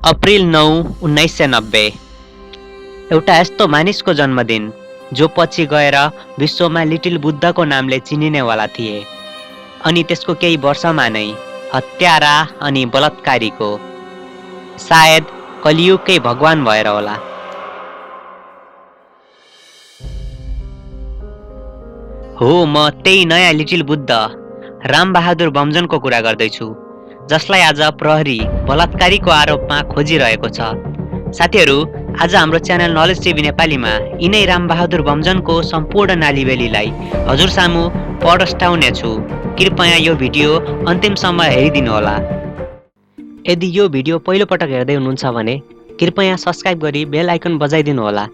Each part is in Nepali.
अप्रिल 9, 1990 एउटा यस्तो मानिसको जन्मदिन जो पछि गएर विश्वमा लिटिल बुद्धको नामले चिनिनेवाला थिए अनि त्यसको केही वर्षमा नै हत्यारा अनि बलात्कारीको सायद कलियुगकै भगवान भएर होला। हो, म त्यही नयाँ लिटिल बुद्ध रामबहादुर बमजनको कुरा गर्दैछु, जसलाई आज प्रहरी बलात्कारीको आरोपमा खोजिरहेको छ। साथीहरू, आज हाम्रो च्यानल नलेज टिभी नेपालीमा यिनै रामबहादुर बमजनको सम्पूर्ण नालीबेलीलाई हजुर सामु पडस्टाउने छु। कृपया यो भिडियो अन्तिमसम्म हेरिदिनुहोला। यदि यो भिडियो पहिलोपटक हेर्दै हुनुहुन्छ भने कृपया सब्स्क्राइब गरी बेल आइकन बजाइदिनुहोला।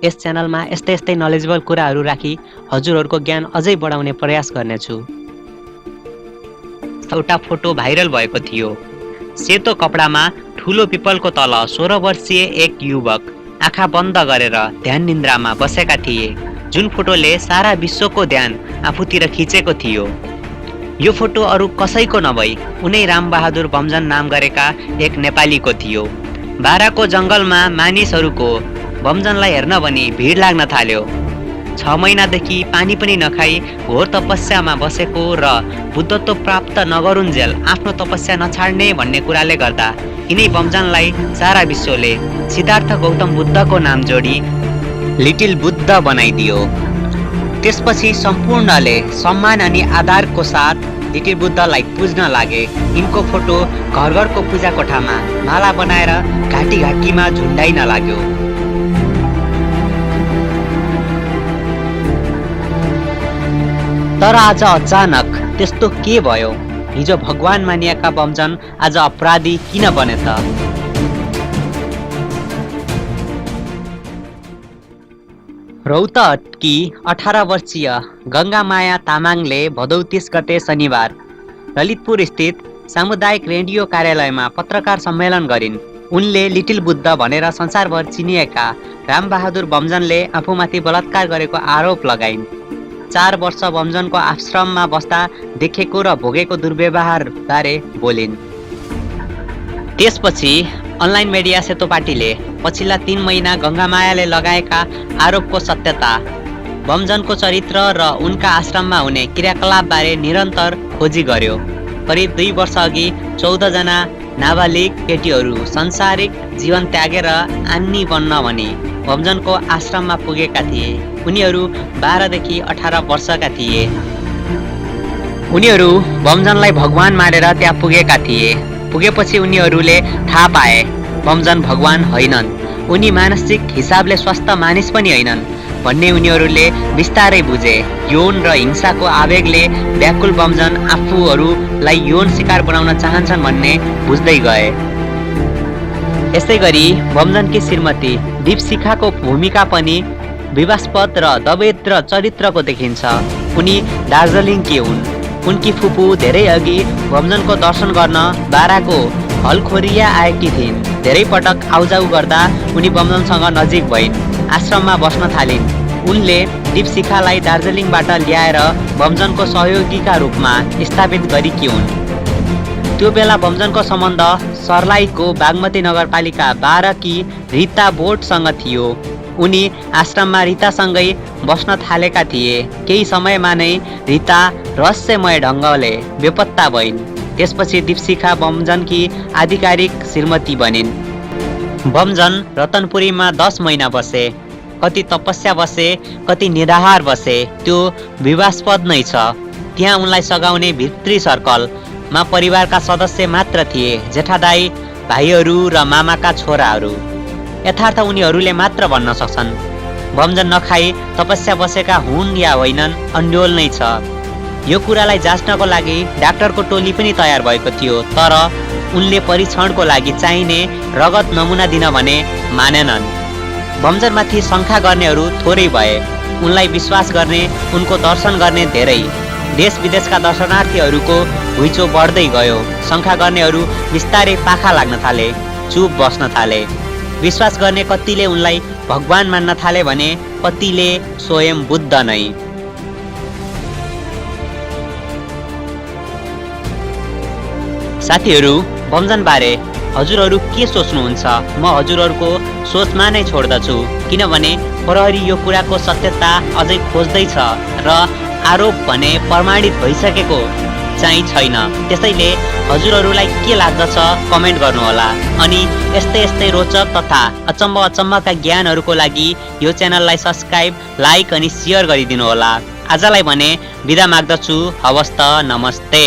यस च्यानलमा यस्तै नलेजेबल कुराहरू राखी हजुरहरूको ज्ञान अझै बढाउने प्रयास गर्नेछु। एउटा फोटो भाइरल भएको थियो। सेतो कपडामा ठुलो पिपलको तल 16 वर्षीय एक युवक आँखा बन्द गरेर ध्यान निन्द्रामा बसेका थिए, जुन फोटोले सारा विश्वको ध्यान आफूतिर खिचेको थियो। यो फोटो अरू कसैको नभई उनै रामबहादुर बमजन नाम गरेका एक नेपालीको थियो। बाराको जङ्गलमा मानिसहरूको बमजनलाई हेर्न भनी भिड लाग्न थाल्यो। 6 महिनादेखि पानी पनि नखाई घोर तपस्यामा बसेको र बुद्धत्व प्राप्त नगरुन्जेल आफ्नो तपस्या नछाड्ने भन्ने कुराले गर्दा यिनै बमजनलाई सारा विश्वले सिद्धार्थ गौतम बुद्धको नाम जोडी लिटिल बुद्ध बनाइदियो। त्यसपछि सम्पूर्णले सम्मान अनि आदरको साथ लिटिल बुद्धलाई पुज्न लागे। यिनको फोटो घर घरको पूजा कोठामा माला बनाएर घाँटी घाँटीमा झुन्डाइन लाग्यो। तर आज अचानक त्यस्तो के भयो? हिजो भगवान मानिएका बमजन आज अपराधी किन बने त? रौतहटकी 18 वर्षीय गङ्गामाया तामाङले भदौ 30 गते शनिबार ललितपुर स्थित सामुदायिक रेडियो कार्यालयमा पत्रकार सम्मेलन गरिन्। उनले लिटिल बुद्ध भनेर संसारभर चिनिएका रामबहादुर बमजनले आफूमाथि बलात्कार गरेको आरोप लगाइन्। 4 वर्ष बमजनको आश्रममा बस्दा देखेको र भोगेको दुर्व्यवहार बारे बोलिन्। त्यसपछि अनलाइन मिडिया सेतो पार्टीले पछिल्ला 3 महिना गङ्गामायाले लगाएका आरोपको सत्यता, बमजनको चरित्र र उनका आश्रममा हुने क्रियाकलाप बारे निरन्तर खोजी गर्यो। करिब 2 वर्ष अघि 14 जना नाबालिग केटीहरू संसारिक जीवन त्यागेर आन्नी बन्न भनी बमजनको आश्रममा पुगेका थिए। उनीहरू 12 देखि 18 वर्षका थिए। उनीहरू बमजनलाई भगवान मानेर त्यहाँ पुगेका थिए। पुगेपछि उनीहरूले थाहा पाए बमजन भगवान होइनन्, उनी मानसिक हिसाबले स्वस्थ मानिस पनि होइनन् भन्ने उनीहरूले बिस्तारै बुझे। यौन र हिंसाको आवेगले व्याकुल बमजन आफूहरूलाई यौन शिकार बनाउन चाहन्छन् भन्ने बुझ्दै गए। यसै गरी बमजनकी श्रीमती दीपशिखाको भूमिका पनि विवास्पद र दवेद्र चरित्रको देखिन्छ। उनी दार्जिलिङकी हुन्। उनकी फुपू धेरै अघि बमजनको दर्शन गर्न बाराको हलखोरिया आएकी थिइन्। धेरै पटक आउजाउ गर्दा उनी बमजनसँग नजिक भइन्, आश्रममा बस्न थालिन्। उनले दीपशिखालाई दार्जिलिङबाट ल्याएर बमजनको सहयोगीका रूपमा स्थापित गरेकी हुन्। त्यो बेला बमजनको सम्बन्ध सर्लाहीको बागमती नगरपालिका 12 की रीता बोटसँग थियो। उनी आश्रममा रीतासँगै बस्न थालेका थिए। केही समयमा नै रीता रहस्यमय ढङ्गले बेपत्ता भइन्। त्यसपछि दीपशिखा बमजनकी आधिकारिक श्रीमती बनिन्। बमजन रतनपुरीमा 10 महिना बसे। कति तपस्या बसे, कति निराहार बसे, त्यो विवास्पद नै छ। त्यहाँ उनलाई सघाउने भित्री सर्कलमा परिवारका सदस्य मात्र थिए, जेठादाई, भाइहरू र मामाका छोराहरू। यथार्थ उनीहरूले मात्र भन्न सक्छन्। बमजन नखाई तपस्या बसेका हुन् या होइनन् अन्यल नै छ। यो कुरालाई जाँच्नको लागि डाक्टरको टोली पनि तयार भएको थियो, तर उनले परीक्षणको लागि चाहिने रगत नमुना दिन भने मानेनन्। बमजनमाथि शङ्का गर्नेहरू थोरै भए, उनलाई विश्वास गर्ने, उनको दर्शन गर्ने धेरै। देश विदेशका दर्शनार्थीहरूको घुइँचो बढ्दै गयो। शङ्का गर्नेहरू बिस्तारै पाखा लाग्न थाले, चुप बस्न थाले। विश्वास गर्ने कतिले उनलाई भगवान मान्न थाले भने कतिले स्वयं बुद्ध नै। साथीहरू, बमजन बारे हजुरहरू के सोच्नुहुन्छ? म हजुरहरूको सोचमा नै छोड्दछु, किनभने प्रहरी यो कुराको सत्यता अझै खोज्दैछ र आरोप भने प्रमाणित भइसकेको चाहिँ छैन। त्यसैले हजुरहरूलाई के लाग्दछ कमेन्ट गर्नुहोला। अनि यस्तै रोचक तथा अचम्मका ज्ञानहरूको लागि यो च्यानललाई सब्स्क्राइब, लाइक अनि सेयर गरिदिनुहोला। आजलाई भने बिदा माग्दछु। हवस् त, नमस्ते।